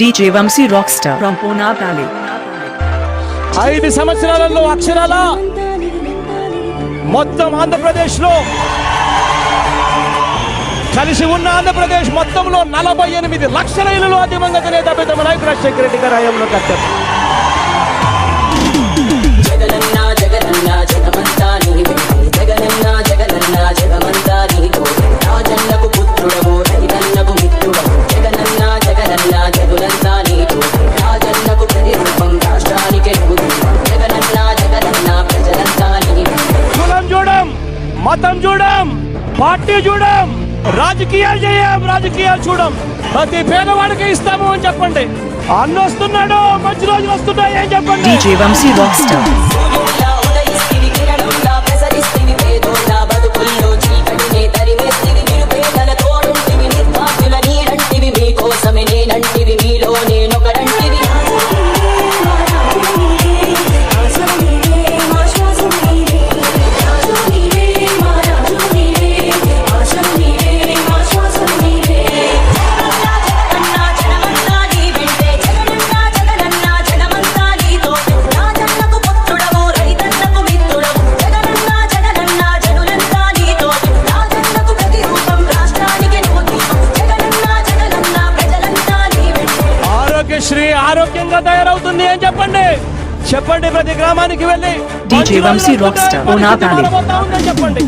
DJ Vamsi Rockstar from Pune Valley. 5 సంవత్సరాలలో అక్షరాల మొత్తం ఆంధ్రప్రదేశ్లో కలిసి ఉన్న ఆంధ్రప్రదేశ్ మొత్తంలో 48 లక్షల ఇళ్లలో అధికంగా తినే తప్ప నాయకుడు రాజశేఖర రెడ్డి గారు హయాంలో కట్టారు. కులం చూడం, మతం చూడం, పార్టీ చూడం, రాజకీయాలు చేయం, రాజకీయాలు చూడం. ప్రతి పేదవాడికి ఇస్తాము అని చెప్పండి. అన్న వస్తున్నాడు, మంచి రోజులు వస్తున్నాయి అని చెప్పండి. DJ Vamsi Rockstar. శ్రీ ఆరోగ్యంగా తయారవుతుంది అని చెప్పండి. చెప్పండి, ప్రతి గ్రామానికి వెళ్ళి DJ Vamsi Rockstar Pune Valley. చెప్పండి.